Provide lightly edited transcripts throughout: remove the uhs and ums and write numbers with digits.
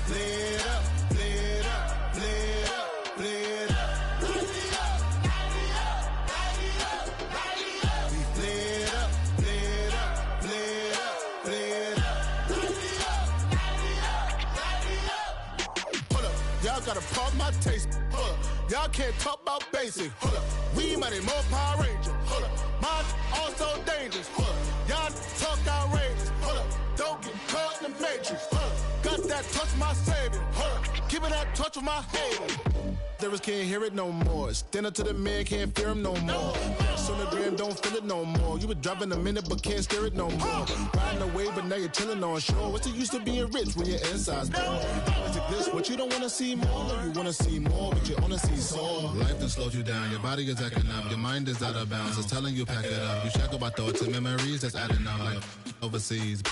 Lit up, lit up, lit up, lit up. We lit up, lit up, lit up, lit up. Hold up, y'all gotta pump my taste. Hold up, y'all can't talk about basic. Hold up, we money more Power Ranger. Hold up, mine also dangerous. Hold up, y'all talk outrageous. Hold up, don't get caught in the matrix. Hold up, got that touch of my savior. Hold up, give it that touch of my haters. Lyrics can't hear it no more. Stand up to the man, can't fear him no more. Sonogram don't feel it no more. You been driving a minute but can't steer it no more. Riding away but now you're chilling on shore. What's the use of being rich when your inside's poor? Is it this what you don't wanna see more? You wanna see more but you wanna see sore. Life done slowed you down. Your body is acting up. Your mind is out of bounds. It's telling you pack it up. You shackle by thoughts and memories that's adding up. Like overseas.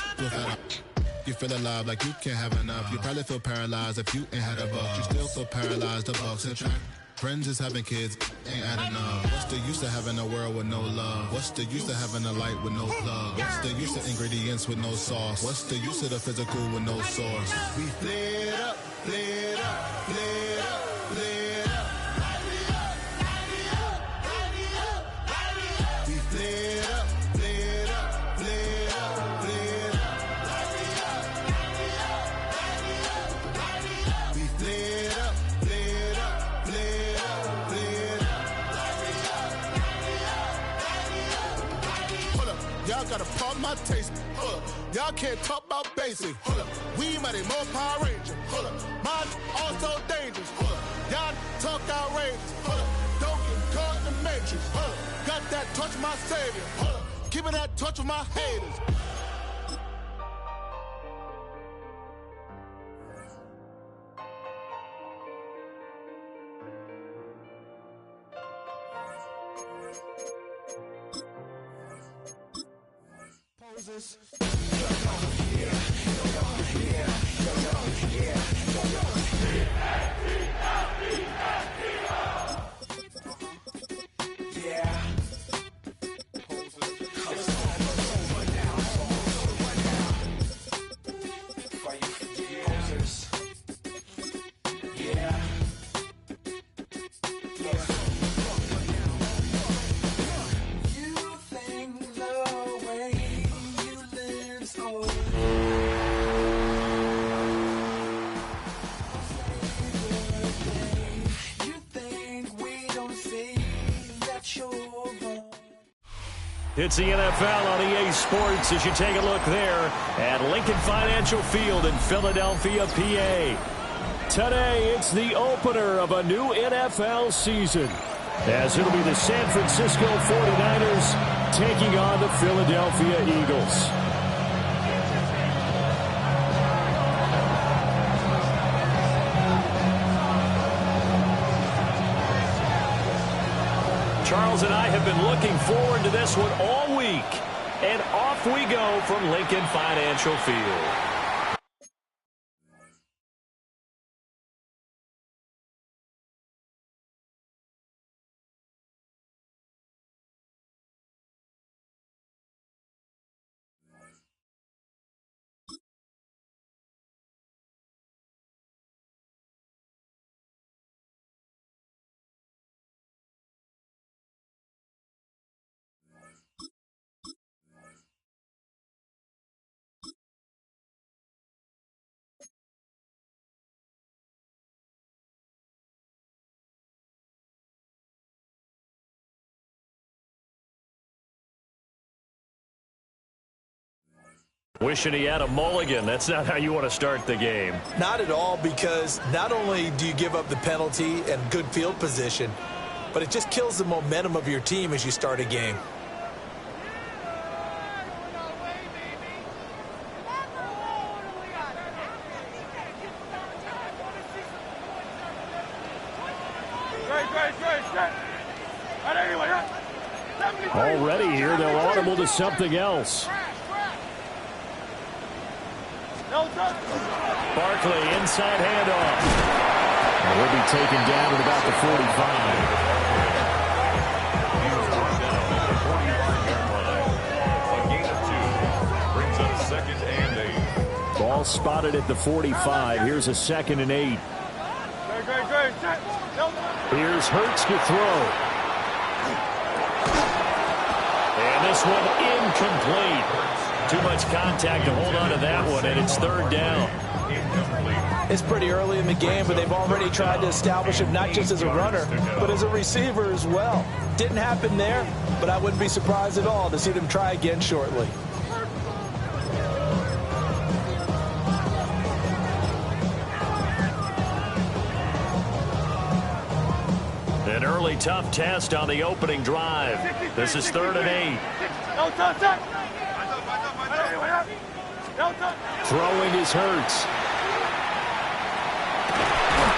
You feel alive like you can't have enough. You probably feel paralyzed if you ain't had a buck. You still feel paralyzed, the bucks and track. Friends is having kids, ain't adding up. What's the use of having a world with no love? What's the use of having a light with no plug? What's the use of ingredients with no sauce? What's the use of the physical with no source? We lit up, lit up, lit up, lit up. We lit up, lit up, lit up, lit up. We lit up, lit up, lit up, lit up. Hold up, y'all gotta pump my taste. Hold up, y'all can't talk about basic. Hold up, we mighty more Power Ranger. Hold up, mine also dangerous. Hold up, y'all talk outrageous. Hold up, don't get caught in the matrix. Hold up, got that touch of my savior. Hold up, give me that touch of my haters. Poses. It's the NFL on EA Sports as you take a look there at Lincoln Financial Field in Philadelphia, PA. Today, it's the opener of a new NFL season, as it'll be the San Francisco 49ers taking on the Philadelphia Eagles. Charles and I have been looking forward to this one all week. And off we go from Lincoln Financial Field. Wishing he had a mulligan. That's not how you want to start the game. Not at all, because not only do you give up the penalty and good field position, but it just kills the momentum of your team as you start a game. Already here, they'll audible to something else. Barkley, inside handoff. And he'll be taken down at about the 45. A gain of 2 brings up 2nd and 8. Ball Ball spotted at the 45. Here's a 2nd and 8. Here's Hurts to throw. And this one incomplete. Too much contact to hold on to that one, and it's 3rd down. It's pretty early in the game, but they've already tried to establish him not just as a runner, but as a receiver as well. Didn't happen there, but I wouldn't be surprised at all to see them try again shortly. An early tough test on the opening drive. This is 3rd and 8. Throwing is Hurts.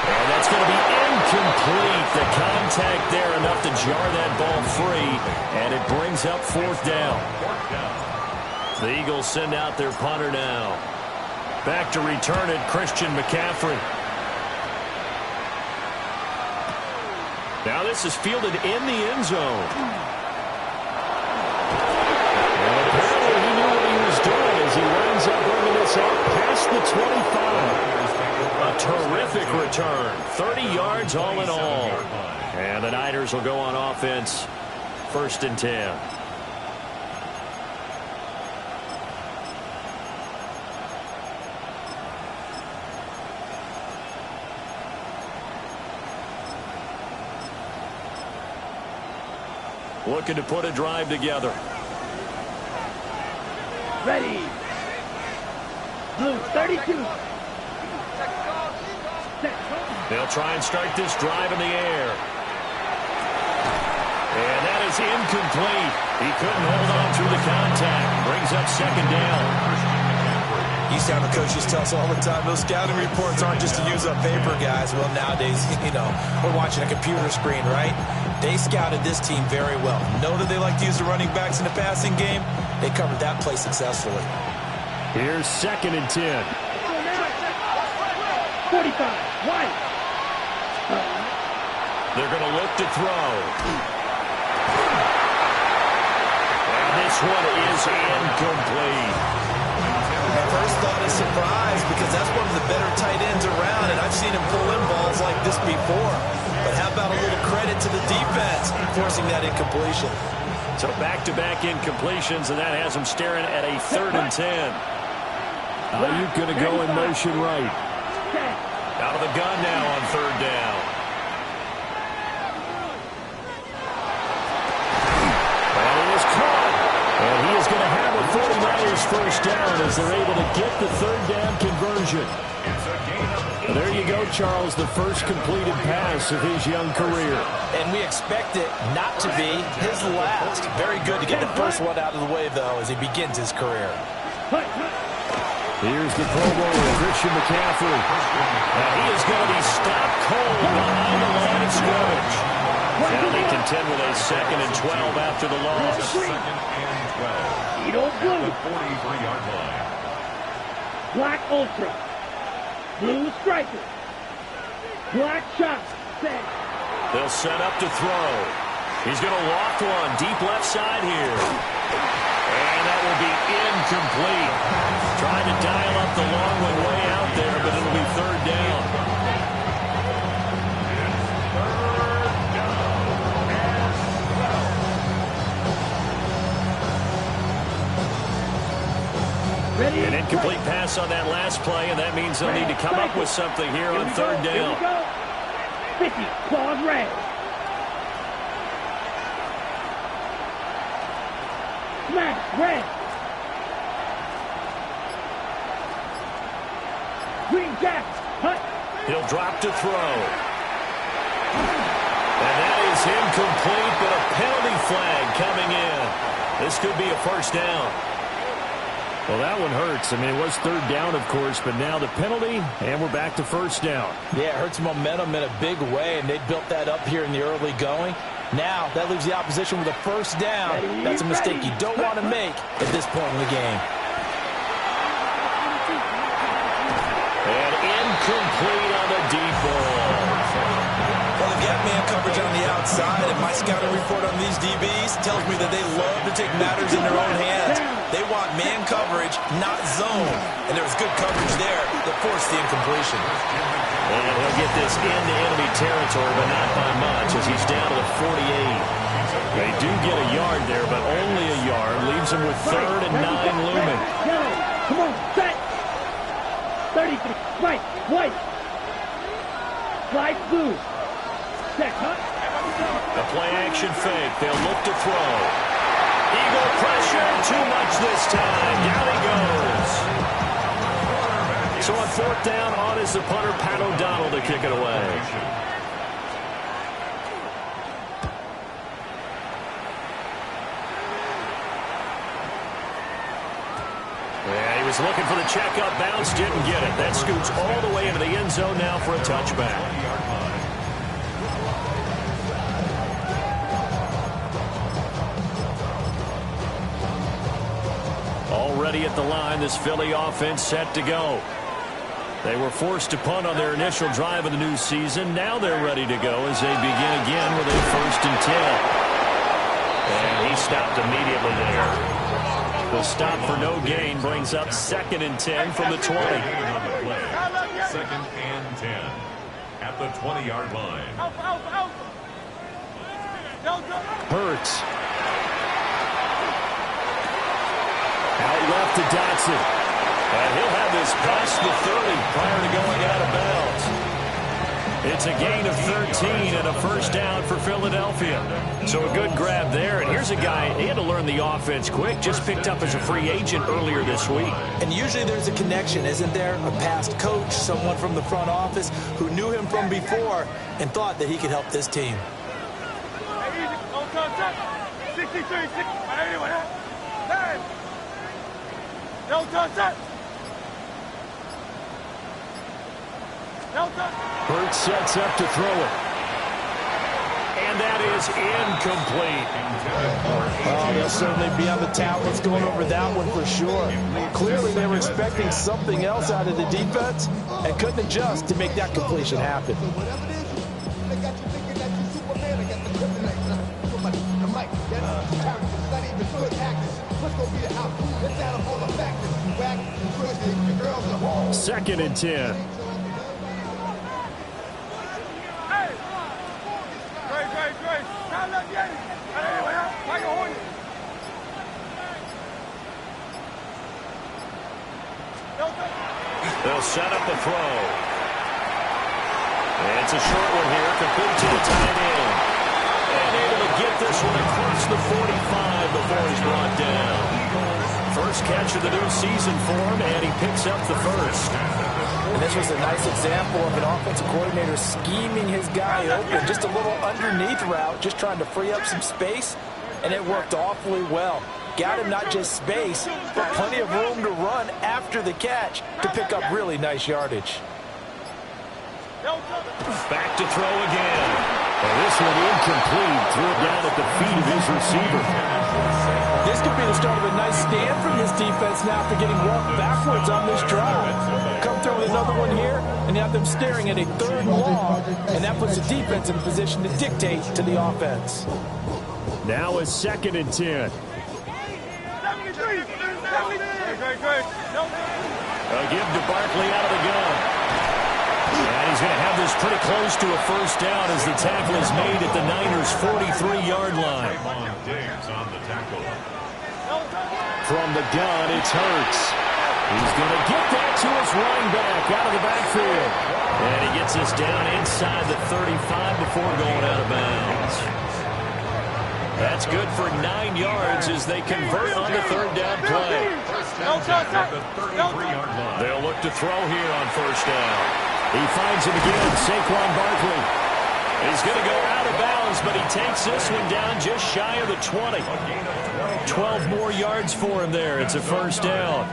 And that's going to be incomplete. The contact there enough to jar that ball free, and it brings up 4th down. The Eagles send out their punter now. Back to return it, Christian McCaffrey. Now this is fielded in the end zone. And apparently he knew what he was doing as he winds up bringing this out past the 25. A terrific return. 30 yards all in all. And the Niners will go on offense. 1st and 10. Looking to put a drive together. Ready. Blue 32. They'll try and start this drive in the air. And that is incomplete. He couldn't hold on through the contact. Brings up 2nd down. You sound the coaches tell us all the time, those scouting reports aren't just to use up paper, guys. Well, nowadays, we're watching a computer screen, right? They scouted this team very well. Know that they like to use the running backs in the passing game. They covered that play successfully. Here's 2nd and 10. 45. White. They're going to look to throw. And this one is incomplete. My first thought is surprise, because that's one of the better tight ends around, and I've seen him pull in balls like this before. But how about a little credit to the defense forcing that incompletion? So back-to-back incompletions, and that has him staring at a 3rd and 10. Ayuk going to go in motion right. Out of the gun now on 3rd down. And it is caught. And he is going to have a 49ers 1st down as they're able to get the 3rd down conversion. And there you go, Charles, the first completed pass of his young career. And we expect it not to be his last. Very good to get the first one out of the way, though, as he begins his career. Here's the Pro Bowler, Christian McCaffrey. And he is going to be stopped cold behind the line of scrimmage. Now they contend with a 2nd and 12 after the loss. 2nd and 12. Edo Blue. The 43-yard line. Black Ultra. Blue Striker. Black Shot. Set. They'll set up to throw. He's going to loft one deep left side here. And that will be incomplete. Trying to dial up the long one way out there, but it'll be 3rd down. An incomplete pass on that last play, and that means they'll need to come up with something here on 3rd down. 50, claws red. Smash, red. Green Jack, hut. He'll drop to throw. And that is incomplete, but a penalty flag coming in. This could be a 1st down. Well, that one hurts. I mean, it was 3rd down, of course, but now the penalty, and we're back to 1st down. Yeah, it hurts momentum in a big way, and they built that up here in the early going. Now, that leaves the opposition with a 1st down. That's a mistake you don't want to make at this point in the game. And incomplete on the deep ball. Well, they've got man coverage on the outside. side, and my scouting report on these DBs tells me that they love to take matters in their own hands. They want man coverage, not zone. And there was good coverage there that forced the incompletion. And he'll get this into enemy territory, but not by much, as he's down to the 48. They do get a yard there, but only a yard. Leaves him with 3rd and 9 looming. Come on, set. 33, right, white. Slide blue. Set, huh? The play-action fake. They'll look to throw. Eagle pressure. Too much this time. Down he goes. So on 4th down, on is the punter, Pat O'Donnell, to kick it away. Yeah, he was looking for the checkup bounce, didn't get it. That scoots all the way into the end zone now for a touchback. Already at the line, this Philly offense set to go. They were forced to punt on their initial drive of the new season. Now they're ready to go as they begin again with a 1st and 10. And he stopped immediately there. The stop for no gain brings up 2nd and 10 from the 20. 2nd and 10 at the 20-yard line. Hurts. Out left to Dotson. And he'll have this past the 30 prior to going out of bounds. It's a gain of 13 and a 1st down for Philadelphia. So a good grab there. And here's a guy, he had to learn the offense quick, just picked up as a free agent earlier this week. And usually there's a connection, isn't there? A past coach, someone from the front office who knew him from before and thought that he could help this team. 63, 6, anyway. 10. No touch. Hurts sets up to throw it. And that is incomplete. Oh, they'll certainly be on the tablets going over that one for sure. Clearly they were expecting something else out of the defense and couldn't adjust to make that completion happen. Second and 10. They'll set up the throw. And it's a short one here, complete to the tight end. And able to get this one across the 45 before he's brought down. First catch of the new season for him, and he picks up the 1st. And this was a nice example of an offensive coordinator scheming his guy open. Just a little underneath route, just trying to free up some space, and it worked awfully well. Got him not just space, but plenty of room to run after the catch to pick up really nice yardage. Back to throw again. And this one incomplete. Threw it down at the feet of his receiver. This could be the start of a nice stand from this defense now after getting walked backwards on this drive. Come through with another one here and have them staring at a 3rd and long, and that puts the defense in a position to dictate to the offense. Now a 2nd and 10. A give to Barkley out of the gun. And he's going to have this pretty close to a 1st down as the tackle is made at the Niners' 43-yard line. From the gun, it's Hurts. He's going to get that to his running back out of the backfield. And he gets this down inside the 35 before going out of bounds. That's good for 9 yards as they convert on the 3rd down play. They'll look to throw here on 1st down. He finds him again, Saquon Barkley. He's going to go out of bounds, but he takes this one down just shy of the 20. 12 more yards for him there. It's a 1st down.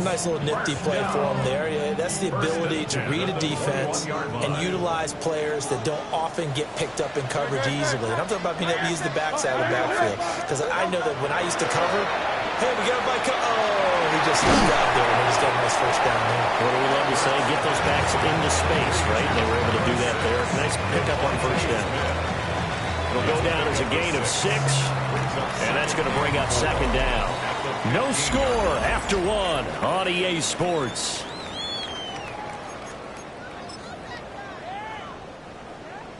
Nice little nifty play for him there. Yeah, that's the ability to read a defense and utilize players that don't often get picked up in coverage easily. And I'm talking about being able to use the backside of the backfield. Because I know that when I used to cover, hey, we got a bike. Oh, he just slipped out there and he just got a nice 1st down there. What do we love to say? Get those backs into space, right? They were able to do that there. Nice pickup on 1st down. will go down as a gain of 6. And that's going to bring up second down. No score after 1 on EA Sports.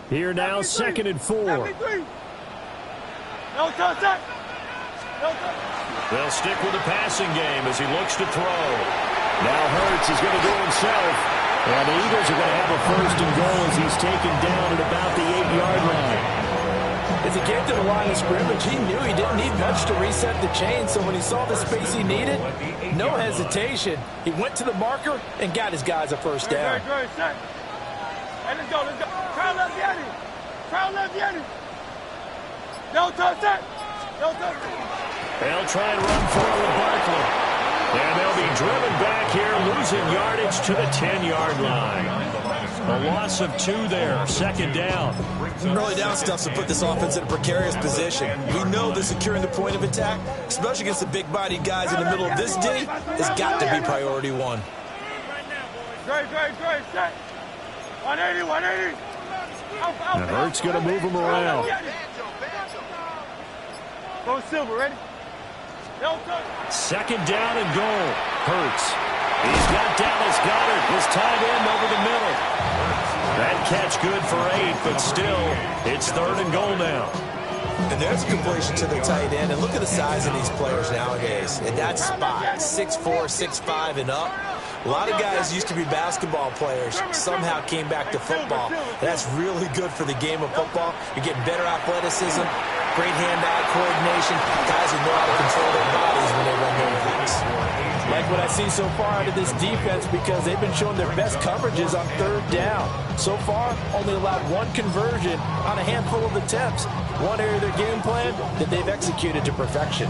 Here now, 2nd and 4. No touch that. No touch. They'll stick with the passing game as he looks to throw. Now Hurts is going to go himself. And the Eagles are going to have a 1st and goal as he's taken down at about the 8-yard line. As he came to the line of scrimmage, he knew he didn't need much to reset the chain. So when he saw the space he needed, no hesitation. He went to the marker and got his guys a 1st down. Great, set. Hey, let's go, let's go. Crowd left Yanni. Crowd left Yanni. No touch that. No touch that. They'll try and run forward with Barkley. And they'll be driven back here, losing yardage to the 10-yard line. A loss of 2 there, 2nd down. Early down stuff to put this offense in a precarious position. We know that securing the point of attack, especially against the big-bodied guys in the middle of this D, has got to be priority 1. Great, set. 180, 180. Now Hurts going to move him around. Go Silver, ready? No touch. 2nd down and goal. Hurts. He's got Dallas Goedert, his tight end, over the middle. That catch good for 8, but still, it's 3rd and goal now. And there's a completion to the tight end. And look at the size of these players nowadays. In that spot, 6'4", 6'5", and up. A lot of guys used to be basketball players, somehow came back to football. And that's really good for the game of football. You're getting better athleticism, great hand-eye coordination. Guys who know how to control their bodies when they run their routes. Like what I see so far out of this defense, because they've been showing their best coverages on 3rd down. So far, only allowed 1 conversion on a handful of attempts. One area of their game plan that they've executed to perfection.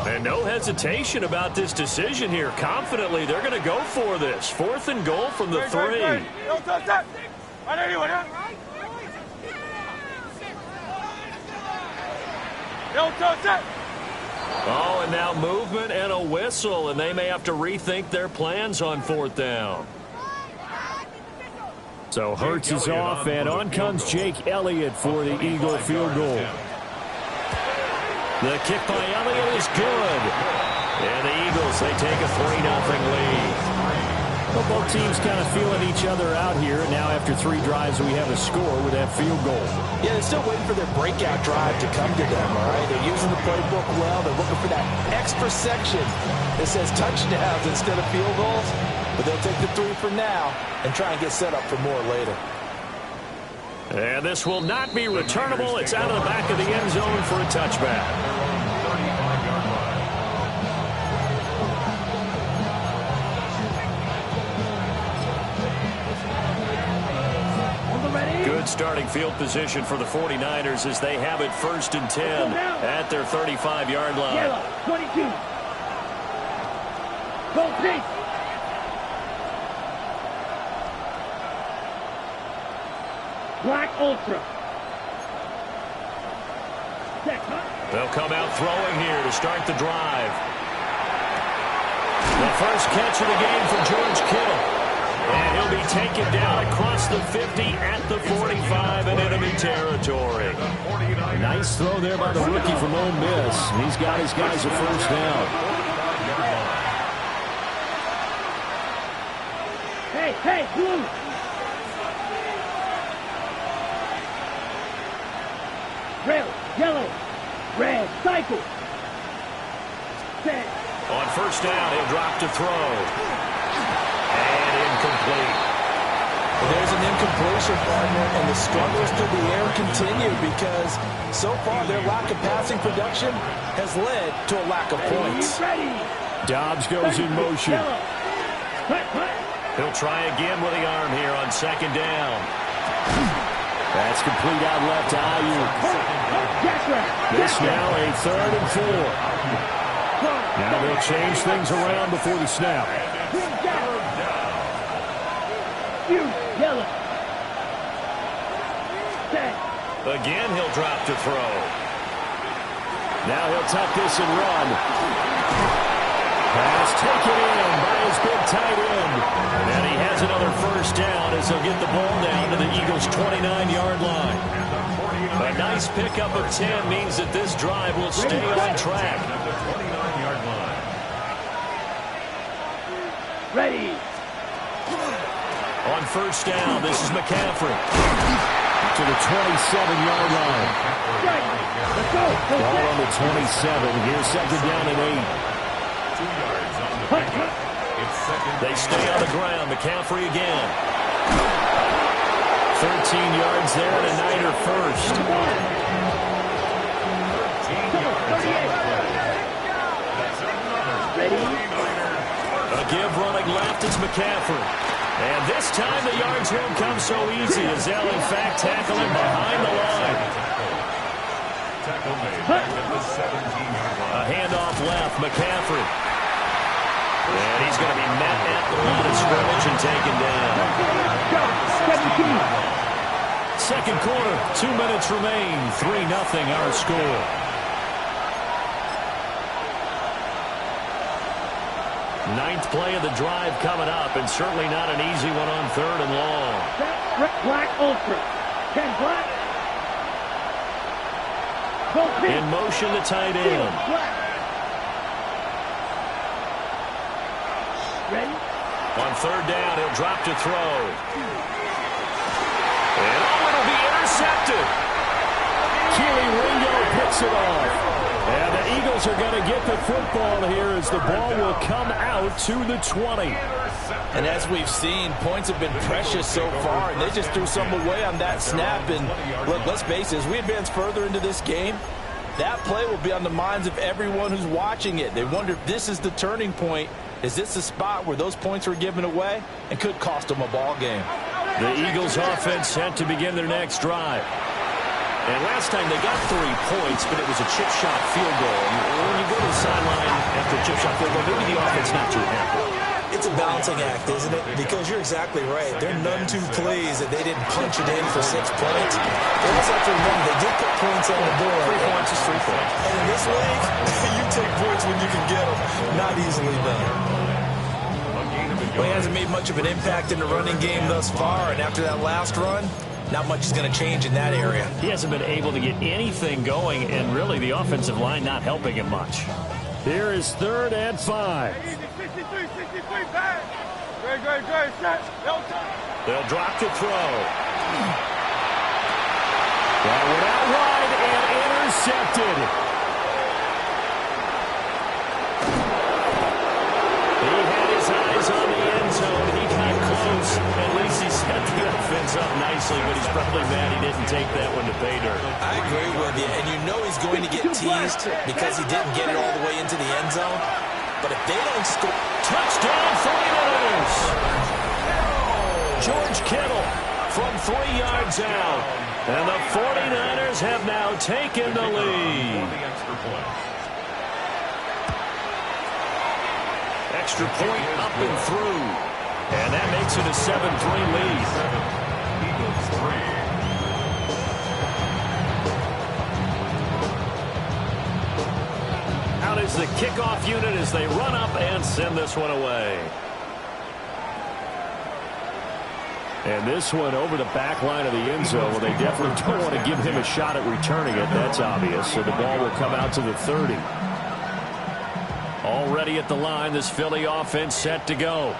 And no hesitation about this decision here. Confidently, they're going to go for this. 4th and goal from the 3. No touch that. 180, 180. No touch that. Oh, and now movement and a whistle, and they may have to rethink their plans on 4th down. So Hurts is off, and on comes Jake Elliott for the Eagle field goal. The kick by Elliott is good. And the Eagles, they take a 3-0 lead. Well, both teams kind of feeling each other out here. And now after 3 drives, we have a score with that field goal. Yeah, they're still waiting for their breakout drive to come to them, all right? They're using the playbook well. They're looking for that extra section that says touchdowns instead of field goals. But they'll take the 3 for now and try and get set up for more later. And this will not be returnable. It's out of the back of the end zone for a touchback. Good starting field position for the 49ers as they have it 1st and 10 at their 35-yard line. Yellow, 22. Go, Pete. Black Ultra. They'll come out throwing here to start the drive. The first catch of the game for George Kittle. And he'll be taken down across the 50 at the 45 in enemy territory. Nice throw there by the rookie from Ole Miss. He's got his guys a 1st down. Hey, blue. Red, yellow, red, cycle. Set. On 1st down, he'll drop to throw. And incomplete. There's an incompletion, partner, and the struggles through the air continue because so far their lack of passing production has led to a lack of points. Dobbs goes in motion. He'll try again with the arm here on 2nd down. That's complete out left to Ayuk. This now a 3rd and 4. Now they'll change things around before the snap. Again, he'll drop to throw. Now he'll tuck this and run. Pass taken in by his big tight end. And he has another first down as he'll get the ball down to the Eagles' 29-yard line. A nice pickup of 10 means that this drive will stay on track. At the 29-yard line. Ready. On first down, this is McCaffrey. To the 27-yard line. Let's go. Ball on the 27. Here's second down and 8. 2 yards on the pickup. It's second. They stay on the ground. McCaffrey again. 13 yards there and a Niner first. 13 yards. Ready. A give running left. It's McCaffrey. And this time the yards won't come so easy as they'll in fact tackle him behind the line. Tackle made at the 17-yard line. A handoff left. McCaffrey. And he's going to be met at the line of scrimmage and taken down. 17. Second quarter, 2 minutes remain. 3-0 our score. Ninth play of the drive coming up, and certainly not an easy one on third and long. Black Ultra. 10 Black. In motion, the tight end. Ready. On third down, he'll drop to throw. And it'll be intercepted. Keely Ringo picks it off. And the Eagles are going to get the football here as the ball will come out to the 20. And as we've seen, points have been precious so far, and they just threw some away on that snap. And look, let's face it, as we advance further into this game, that play will be on the minds of everyone who's watching it. They wonder if this is the turning point. Is this the spot where those points were given away and could cost them a ball game? The Eagles offense set to begin their next drive. And last time they got 3 points, but it was a chip shot field goal. And when you go to the sideline after a chip shot field goal, maybe the offense not too happy. It's a balancing act, isn't it? Because you're exactly right. They're none too pleased that they didn't punch it in for 6 points. They also have to remember they did put points on the board. 3 points is 3 points. And in this league, you take points when you can get them. Not easily done. Well, he hasn't made much of an impact in the running game thus far, and after that last run, not much is going to change in that area. He hasn't been able to get anything going, and really the offensive line not helping him much. Here is third and 5. 63, back. Great, set. They'll drop to throw. That went out wide and intercepted. He had his eyes on the end zone. He got close. At least he set the offense up nicely, but he's probably mad he didn't take that one to pay dirt. I agree with you, and you know he's going to get teased because he didn't get it all the way into the end zone. But if they don't score... Touchdown 49ers! George Kittle from 3 yards out. And the 49ers have now taken the lead. Extra point up and through. And that makes it a 7-3 lead. Eagles 3. Out is the kickoff unit as they run up and send this one away. And this one over the back line of the end zone. Well, they definitely don't want to give him a shot at returning it. That's obvious. So the ball will come out to the 30. Already at the line, this Philly offense set to go.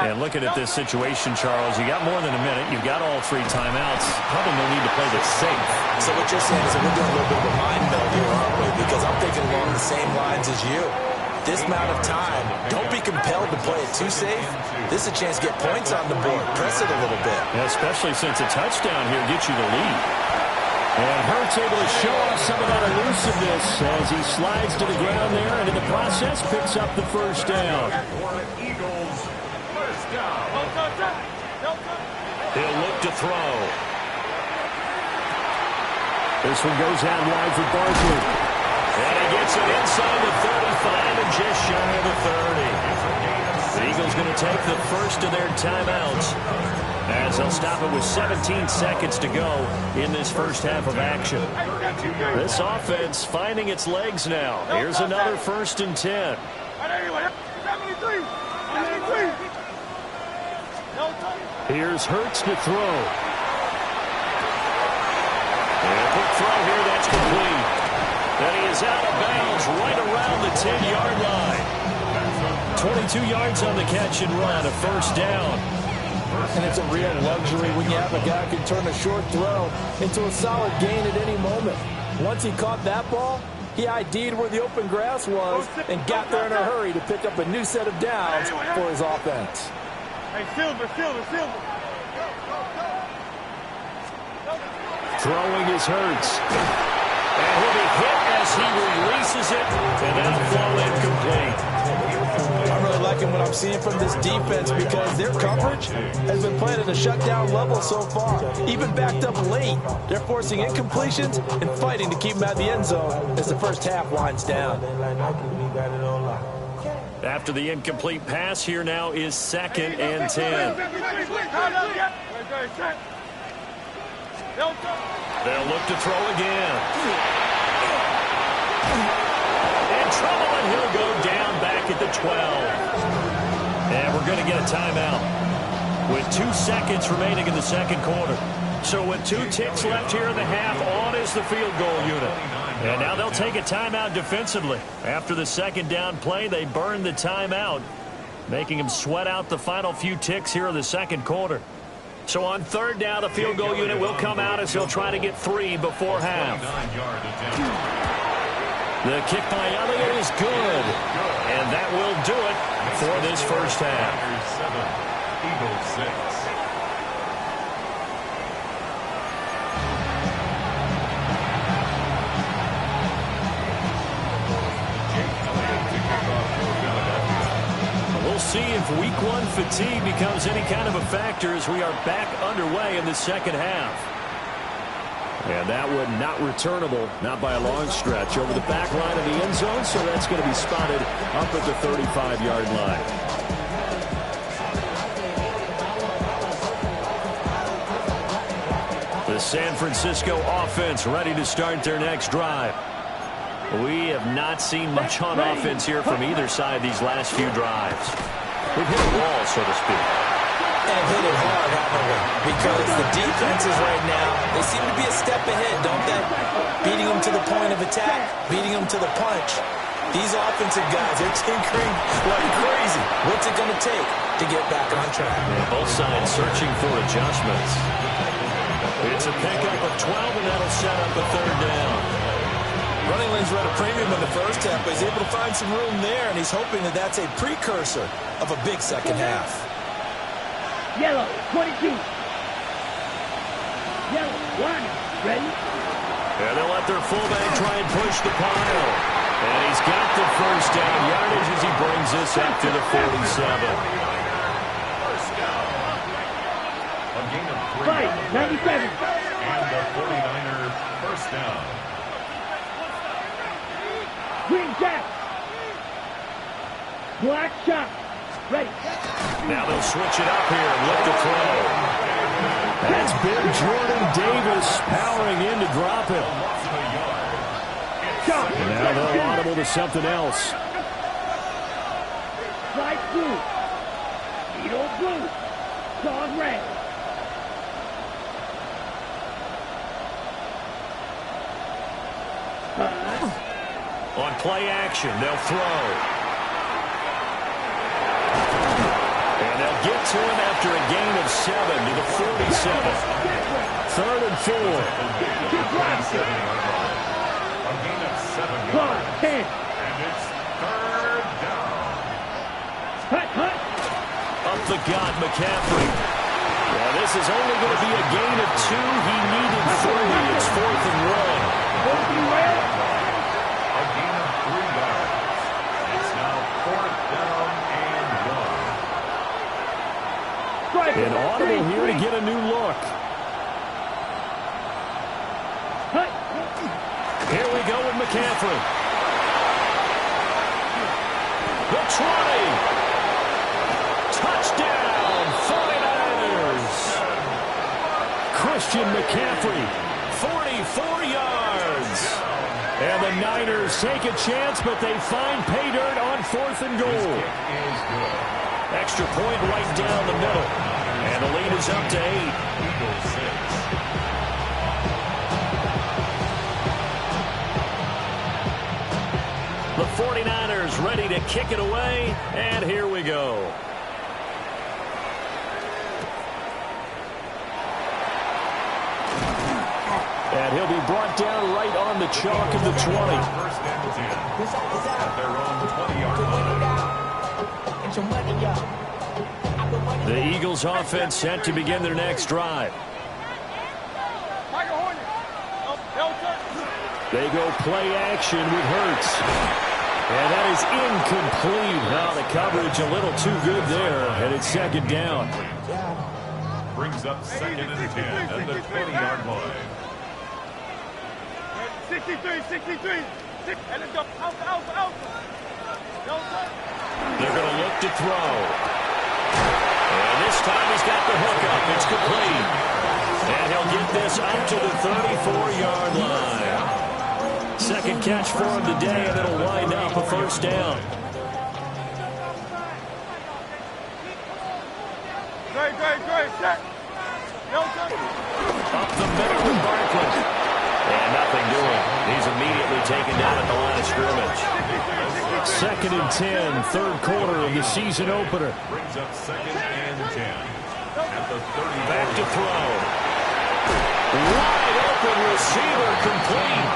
And looking at this situation, Charles, you got more than a minute. You've got all 3 timeouts. Probably no need to play this safe. So what you're saying is that we're doing a little bit of a mind meld here, aren't we? Because I'm thinking along the same lines as you. This amount of time, don't be compelled to play it too safe. This is a chance to get points on the board. Press it a little bit. Yeah, especially since a touchdown here gets you the lead. And Hurts able to show off some of that elusiveness as he slides to the ground there, and in the process picks up the first down. He'll look to throw. This one goes out wide for Barkley. And he gets it inside the 35 and just shy of the 30. The Eagles going to take the first of their timeouts as they'll stop it with 17 seconds to go in this first half of action. This offense finding its legs now. Here's another 1st and 10. Here's Hurts to throw. And a quick throw here, that's complete. And he is out of bounds right around the 10-yard line. 22 yards on the catch and run, a first down. And it's a real luxury when you have a guy who can turn a short throw into a solid gain at any moment. Once he caught that ball, he ID'd where the open grass was and got there in a hurry to pick up a new set of downs for his offense. Hey, Silver. Throwing is Hurts. And he'll be hit as he releases it. And that'll fall incomplete. I'm really liking what I'm seeing from this defense because their coverage has been playing at a shutdown level so far. Even backed up late, they're forcing incompletions and fighting to keep them out of the end zone as the first half winds down. After the incomplete pass, here now is 2nd and 10. They'll look to throw again. In trouble, and he'll go down back at the 12. And we're going to get a timeout with 2 seconds remaining in the second quarter. So with 2 ticks left here in the half, on is the field goal unit. And now they'll take a timeout defensively. After the second down play, they burn the timeout, making them sweat out the final few ticks here in the second quarter. So on 3rd down, the field goal unit will come out as he'll try to get 3 before half. The kick by Elliott is good. And that will do it for this first half. Eagles 6. We'll see if week 1 fatigue becomes any kind of a factor as we are back underway in the second half. And that one not returnable, not by a long stretch, over the back line of the end zone, so that's going to be spotted up at the 35-yard line. The San Francisco offense ready to start their next drive. We have not seen much on offense here from either side these last few drives. We've hit a wall, so to speak. And hit it hard, haven't we? Because the defenses right now, they seem to be a step ahead, don't they? Beating them to the point of attack, beating them to the punch. These offensive guys, they're tinkering like crazy. What's it going to take to get back on track? Yeah, both sides searching for adjustments. It's a pickup of 12, and that'll set up a 3rd down. Running lanes were at a premium in the first half, but he's able to find some room there, and he's hoping that that's a precursor of a big second half. Yellow, 22. Yellow, 1. Ready? And they'll let their fullback try and push the pile. And he's got the first down yardage as he brings this up to the 47. First down. A gain of 3. 97. And the 49ers first down. Green jack. Black shot. Ready. Now they'll switch it up here and look to throw. That's big Jordan Davis powering in to drop it. And now they'll audible to something else. Strike blue. Needle blue. Dog red. On play action, they'll throw. And they'll get to him after a gain of 7 to the 47. 3rd and 4. A gain of 7 Clock, yards. 10. And it's 3rd down. Hut. Up the gut, McCaffrey. Well, this is only going to be a gain of 2. He needed 3. It's 4th and 1. A gain of 3 yards. It's now 4th down and 1. And audible here to get a new look. Here we go with McCaffrey. The 20. Touchdown, 49ers. Christian McCaffrey, 44 yards. And the Niners take a chance, but they find pay dirt on 4th and goal. Extra point right down the middle. And the lead is up to 8. Eagles 6. The 49ers ready to kick it away, and here we go. And he'll be brought down right on the chalk of the 20. First and 10. At their own 20-yard line. The Eagles offense set to begin their next drive. They go play action with Hurts. And that is incomplete. Now the coverage a little too good there, and it's second down. Brings up second and 10 at the 20-yard line. 63. And let's go. Out. They're going to look to throw. And this time he's got the hook up. It's complete. And he'll get this up to the 34-yard line. Second catch for him today, and it'll wind up a first down. Great. Check. Up the middle with Barkley. And nothing doing. He's immediately taken down at the line of scrimmage. Second and 10, third quarter of the season opener. Brings up second and 10 at the 30. Back to throw. Wide open receiver complete.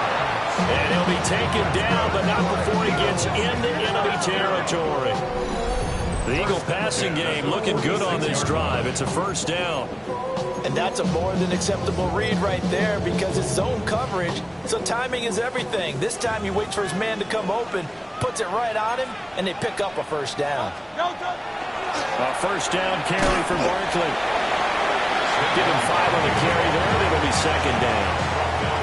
And he'll be taken down, but not before he gets into enemy territory. The Eagle passing game looking good on this drive. It's a first down. And that's a more than acceptable read right there because it's zone coverage, so timing is everything. This time he waits for his man to come open, puts it right on him, and they pick up a first down. A first down carry for Barkley. Give him 5 on the carry there. It'll be second down.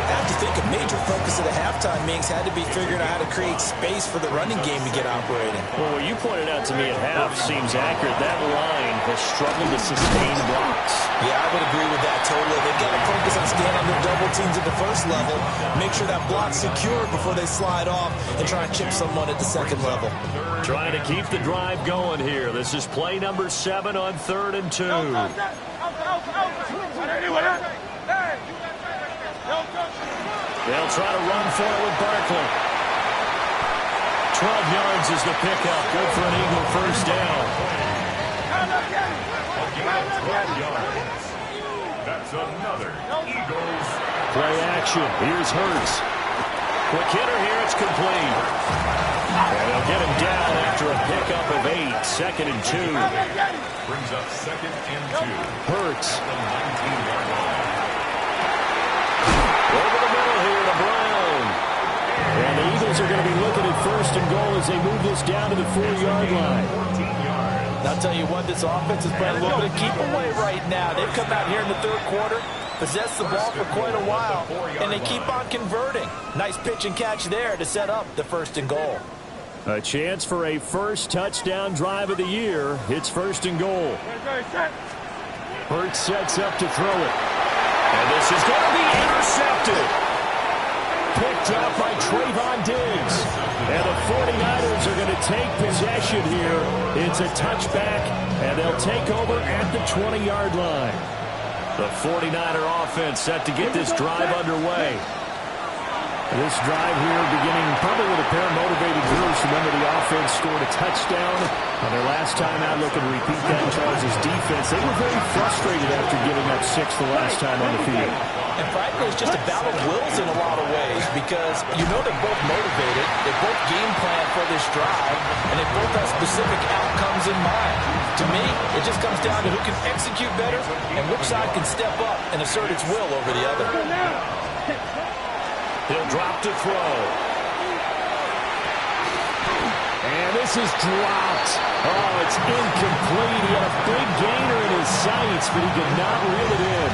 I have to think a major focus of the halftime meetings had to be figuring out how to create space for the running game to get operating. Well, what you pointed out to me at half seems accurate. That line has struggled to sustain blocks. Yeah, I would agree with that totally. They've got to focus on staying on their double teams at the first level, make sure that block's secure before they slide off and try and chip someone at the second level. Trying to keep the drive going here. This is play number 7 on 3rd and 2. They'll try to run for it with Barkley. 12 yards is the pickup. Good for an Eagle first down. That's another Eagles. Play action. Here's Hurts. Quick hitter here. It's complete. And they'll get him down after a pickup of 8. Second and 2. Brings up second and 2. Hurts. The 19-yard line. Over the middle here to Brown. And the Eagles are going to be looking at first and goal as they move this down to the 4-yard line. 14 yards. I'll tell you what, this offense is playing a little bit of keep away right now. They've come out here in the third quarter, possessed the ball for quite a while, and they keep on converting. Nice pitch and catch there to set up the first and goal. A chance for a first touchdown drive of the year. It's first and goal. Hurts sets up to throw it. And this is going to be intercepted. Picked up by Trayvon Diggs. And the 49ers are going to take possession here. It's a touchback, and they'll take over at the 20-yard line. The 49er offense set to get this drive underway. This drive here beginning probably with a pair of motivated groups. Remember, the offense scored a touchdown on their last time out. Looking to repeat that in Charles' defense. They were very frustrated after giving up 6 the last time on the field. And frankly, it's just a battle of wills in a lot of ways because you know they're both motivated, they both game plan for this drive, and they both have specific outcomes in mind. To me, it just comes down to who can execute better and which side can step up and assert its will over the other. He'll drop to throw. And this is dropped. Oh, it's incomplete. He had a big gainer in his sights, but he could not reel it in.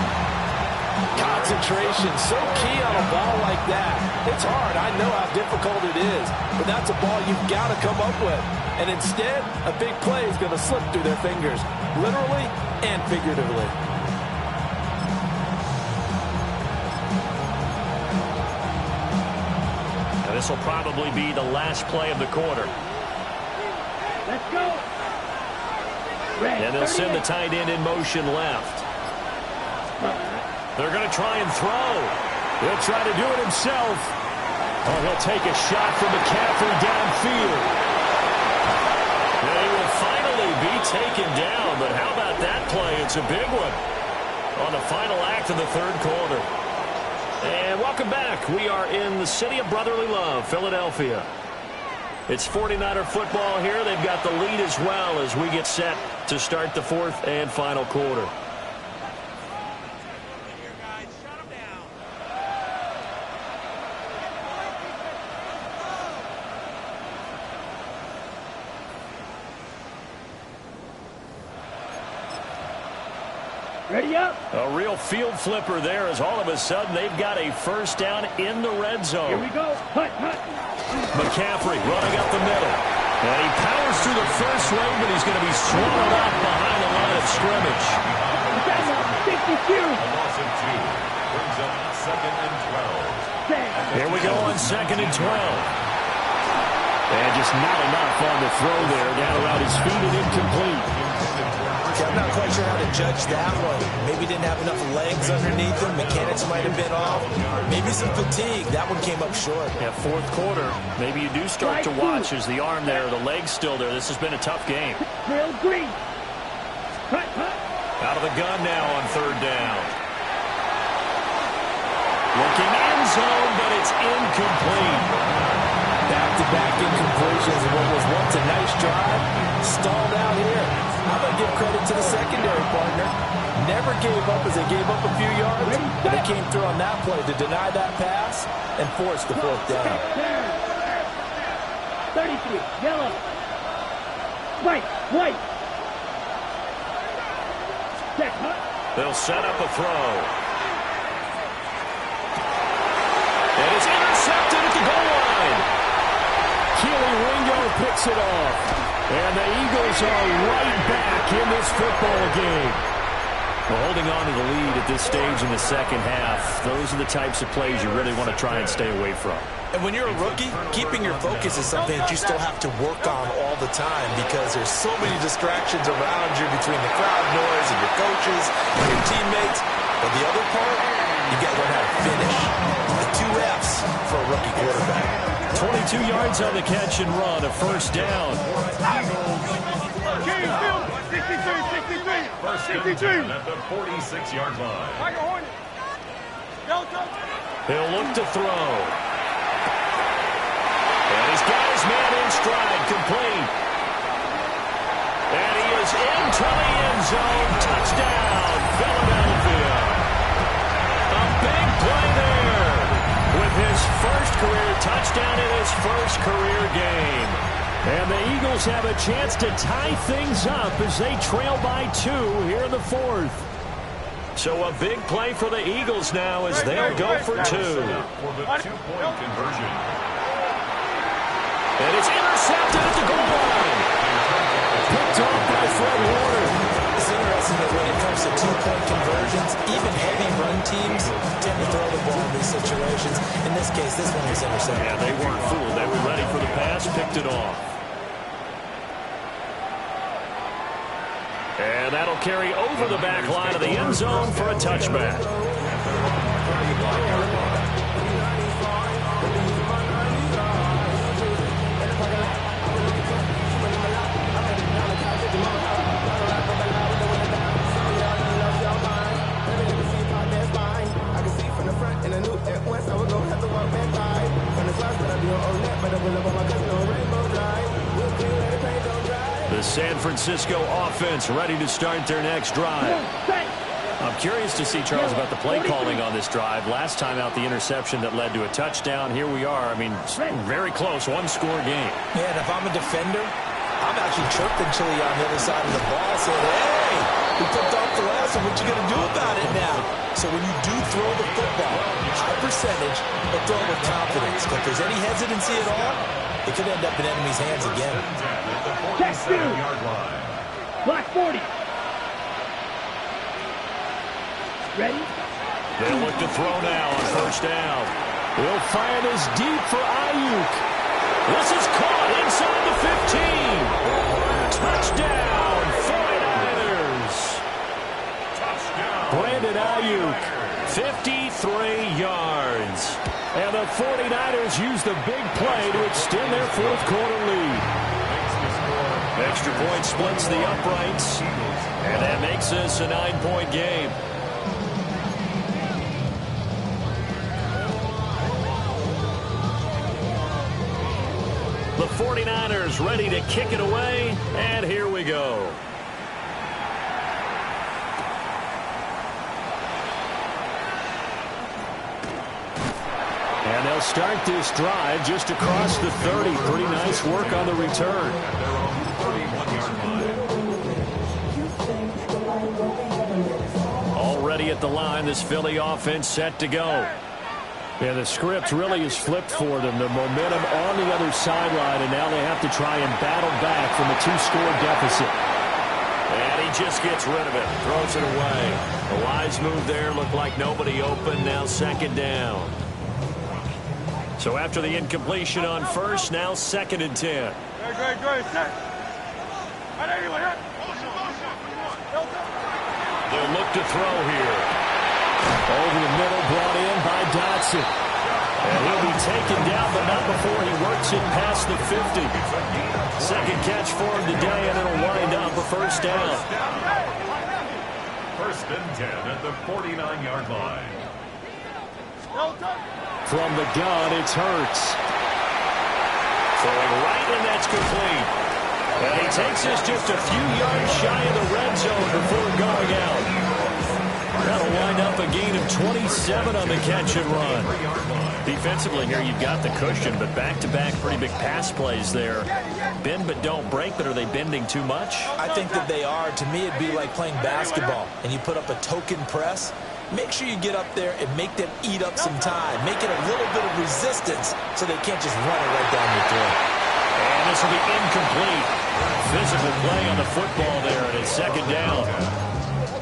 Concentration, so key on a ball like that. It's hard. I know how difficult it is, but that's a ball you've got to come up with. And instead, a big play is going to slip through their fingers, literally and figuratively. This will probably be the last play of the quarter. Let's go. And they'll send the tight end in motion left. They're going to try and throw. He'll try to do it himself. Oh, he'll take a shot from McCaffrey downfield. They will finally be taken down, but how about that play? It's a big one on the final act of the third quarter. And welcome back. We are in the city of brotherly love, Philadelphia. It's 49er football here. They've got the lead as well as we get set to start the fourth and final quarter. Ready up. A real field flipper there as all of a sudden they've got a first down in the red zone. Here we go. Hut, hut. McCaffrey running up the middle. And he powers through the first wave, but he's going to be swallowed up behind the line of scrimmage. 62. A loss of 2. Brings up 2nd and 12. Here we go on 2nd and 12. And just not enough on the throw there. Down around his feet and incomplete. I'm not quite sure how to judge that one. Maybe didn't have enough legs underneath him. Mechanics might have been off. Maybe some fatigue. That one came up short. Yeah, fourth quarter. Maybe you do start to watch as the arm there, the leg's still there. This has been a tough game. Real green. Hut, hut. Out of the gun now on third down. Looking end zone, but it's incomplete. Back-to-back incompletions of what was once a nice drive. Stalled out here. I'm going to give credit to the secondary partner. Never gave up as they gave up a few yards. And they came through on that play to deny that pass and force the fourth down. 33. Yellow. White. Check, hut. They'll set up a throw. And it's intercepted at the goal line. Keely Ringo picks it off. And the Eagles are right back in this football game. Well, holding on to the lead at this stage in the second half, those are the types of plays you really want to try and stay away from. And when you're a rookie, keeping your focus is something that you still have to work on all the time because there's so many distractions around you between the crowd noise and your coaches and your teammates. But the other part, you got to learn how to finish. The 2 F's for a rookie quarterback. 22 yards on the catch and run, a first down. 63 at the 46-yard line. He'll look to throw. And he's got his man in stride, complete. And he is into the end zone. Touchdown, Philadelphia. A big play there with his first career touchdown in his first career game. And the Eagles have a chance to tie things up as they trail by 2 here in the fourth. So a big play for the Eagles now as they'll go for 2. For the 2-point conversion. And it's intercepted at the goal line. Picked off by Fred Warner. It's interesting that when it comes to 2-point conversions, even heavy run teams tend to throw the ball in these situations. In this case, this one was intercepted. Yeah, they weren't fooled. They were ready for the pass, picked it off. And that'll carry over the back line of the end zone for a touchback. The San Francisco offense ready to start their next drive. I'm curious to see, Charles, about the play calling on this drive. Last time out, the interception that led to a touchdown. Here we are. I mean, very close, one-score game. Yeah, and if I'm a defender, I'm actually chirping Chili on the other side of the ball, saying, hey, we picked off the last one. What you going to do about it now? So when you do throw the football, high percentage, but throw it with confidence. If there's any hesitancy at all, it could end up in enemy's hands again. Check 2. Block 40. Ready? They'll look to throw now on first down. He'll fire this deep for Ayuk. This is caught inside the 15. Touchdown, 49ers. 53 yards. And the 49ers use the big play to extend their fourth quarter lead. Extra point splits the uprights, and that makes this a 9-point game. The 49ers ready to kick it away, and here we go. And they'll start this drive just across the 30. Pretty nice work on the return. Already at the line, this Philly offense set to go. Yeah, the script really is flipped for them. The momentum on the other sideline, and now they have to try and battle back from a 2-score deficit. And he just gets rid of it, throws it away. A wise move there, looked like nobody open, now second down. So after the incompletion on first, now 2nd and 10. Great. They'll look to throw here. Over the middle, brought in by Dotson. And he'll be taken down, but not before he works it past the 50. Second catch for him today, and it'll wind up a first down. 1st and 10 at the 49-yard line. From the gun, it's Hurts. Throwing right, and that's complete. And he takes us just a few yards shy of the red zone before going out. That'll wind up a gain of 27 on the catch and run. Defensively here, you've got the cushion, but back-to-back pretty big pass plays there. Bend but don't break, but are they bending too much? I think that they are. To me, it'd be like playing basketball, and you put up a token press. Make sure you get up there and make them eat up some time. Make it a little bit of resistance so they can't just run it right down your throat. And this will be incomplete. Physical play on the football there, and it's second down.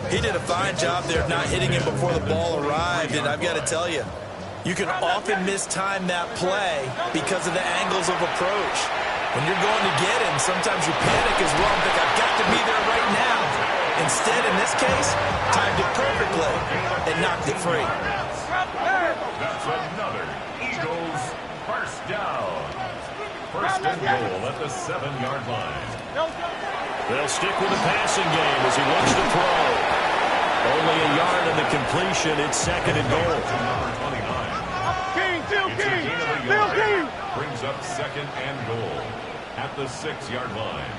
He did a fine job there not hitting him before the ball arrived, and I've got to tell you, you can often mistime that play because of the angles of approach. When you're going to get him, sometimes you panic as well and think, I've got to be there right now. Instead, in this case, timed it perfectly and knocked it free. That's another Eagles first down. 1st and goal at the 7-yard line. They'll stick with the passing game as he looks to throw. Only a yard in the completion. It's 2nd and goal. King. Brings up 2nd and goal at the 6-yard line.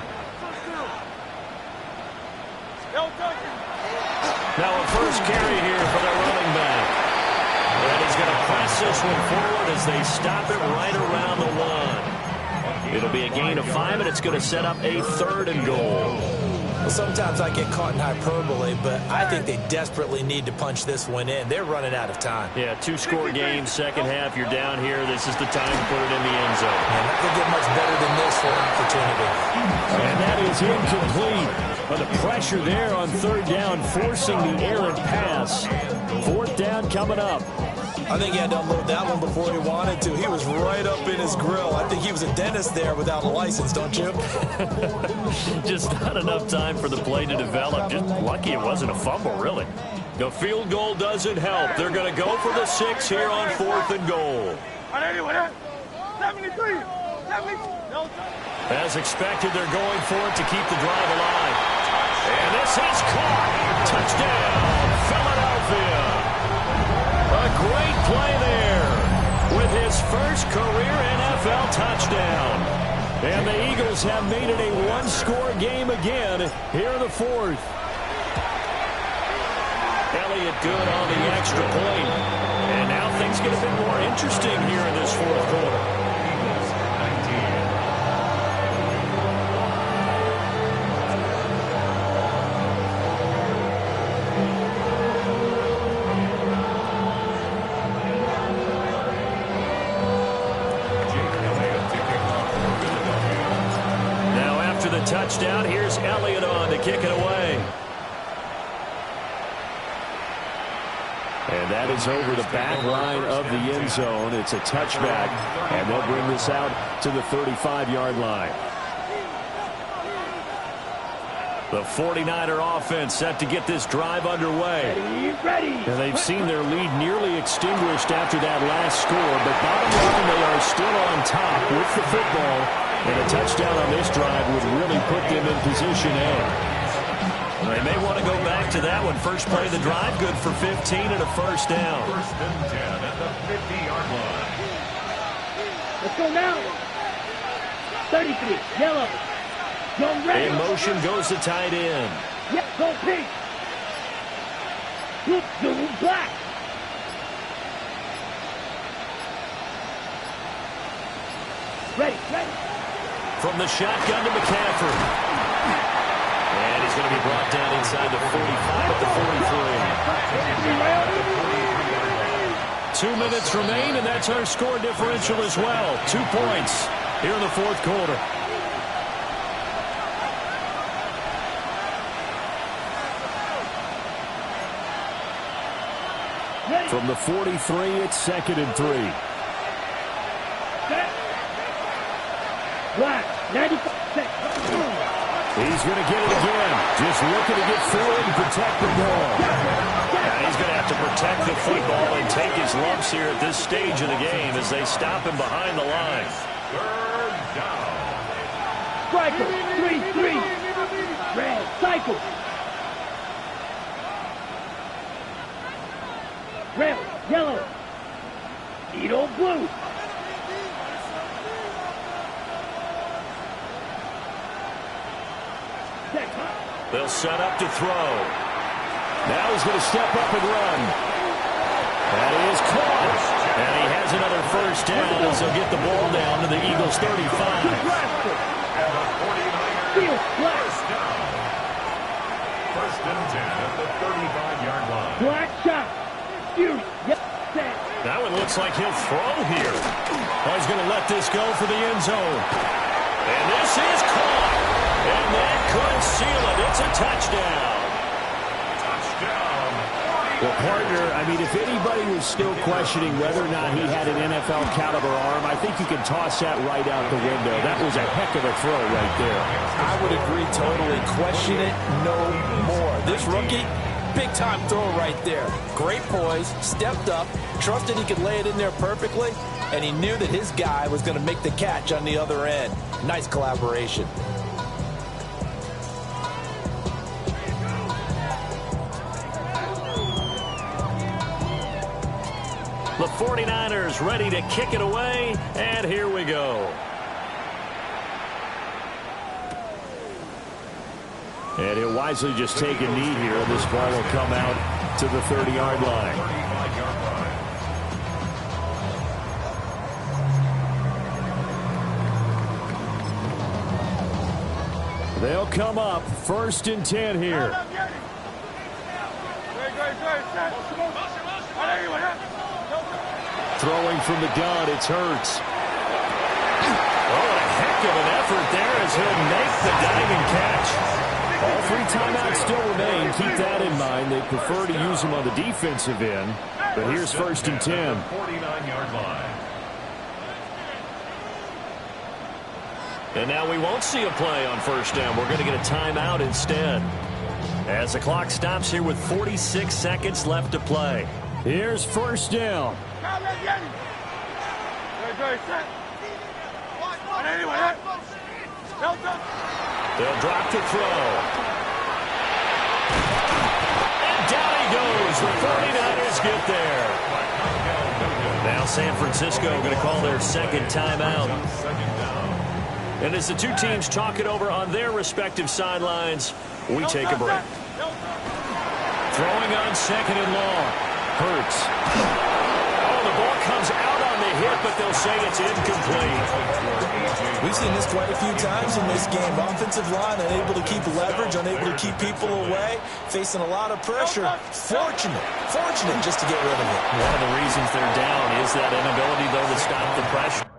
Now a first carry here for their running back. And he's going to press this one forward as they stop it right around the 1. It'll be a gain of 5, and it's going to set up a 3rd and goal. Well, sometimes I get caught in hyperbole, but I think they desperately need to punch this one in. They're running out of time. Yeah, 2-score game, second half. You're down here. This is the time to put it in the end zone. And not going to get much better than this for an opportunity. And that is incomplete. But the pressure there on 3rd down, forcing the errant pass. 4th down coming up. I think he had to unload that one before he wanted to. He was right up in his grill. I think he was a dentist there without a license, don't you? Just not enough time for the play to develop. Just lucky it wasn't a fumble, really. The field goal doesn't help. They're going to go for the 6 here on 4th and goal. As expected, they're going for it to keep the drive alive. And this is caught. Touchdown, Philadelphia. A great play there with his first career NFL touchdown. And the Eagles have made it a 1-score game again here in the 4th. Elliott good on the extra point. And now things get a bit more interesting here in this 4th quarter. Touchdown. Here's Elliott on to kick it away. And that is over the back line of the end zone. It's a touchback, and they'll bring this out to the 35-yard line. The 49er offense set to get this drive underway. Ready. And they've seen their lead nearly extinguished after that last score, but bottom line, they are still on top with the football, and a touchdown on this drive would really put them in position A. They may want to go back to that one. First play of the drive, good for 15 and a first down. First and 10 at the 50-yard line. Let's go now. 33, yellow. Go red. In motion goes the tight end. Yep, go pink. Look, go black. Ready. From the shotgun to McCaffrey. And he's going to be brought down inside the 45 at the 43. 2 minutes remain, and that's our score differential as well. 2 points here in the fourth quarter. From the 43, it's 2nd and 3. Black, 95. He's going to get it again. Just looking to get forward and protect the ball. Now he's going to have to protect the football and take his lumps here at this stage of the game as they stop him behind the line. Third down. Striker, 3-3. Red, cycle. Red, yellow. Edo, blue. They'll set up to throw. Now he's going to step up and run. That is caught. And he has another first down as he'll get the ball down to the Eagles' 35. And the 49ers first down. First and 10 at the 35-yard line. Black shot. Fury. Yep. Set. Now it looks like he'll throw here. Oh, he's going to let this go for the end zone. And this is caught. And that could seal it. It's a touchdown. Touchdown. Well, partner, I mean, if anybody was still questioning whether or not he had an NFL caliber arm, I think you can toss that right out the window. That was a heck of a throw right there. I would agree totally. Question it no more. This rookie, big-time throw right there. Great poise, stepped up, trusted he could lay it in there perfectly, and he knew that his guy was going to make the catch on the other end. Nice collaboration. The 49ers ready to kick it away, and here we go. And he'll wisely just take a knee here, and this ball will come out to the 30-yard line. They'll come up, 1st and 10 here. Throwing from the gun, it's Hurts. Oh, a heck of an effort there as he'll make the diving catch. All 3 timeouts still remain. Keep that in mind. They prefer to use them on the defensive end. But here's 1st and 10. 49-yard line. And now we won't see a play on 1st down. We're going to get a timeout instead. As the clock stops here with 46 seconds left to play. Here's 1st down. They'll drop to throw. And down he goes. The 49ers get there. Now San Francisco going to call their 2nd timeout. And as the 2 teams talk it over on their respective sidelines, we take a break. Throwing on 2nd and long. Hurts. Oh, the ball comes out on the hit, but they'll say it's incomplete. We've seen this quite a few times in this game. Offensive line unable to keep leverage, unable to keep people away, facing a lot of pressure. Fortunate just to get rid of it. One of the reasons they're down is that inability, though, to stop the pressure.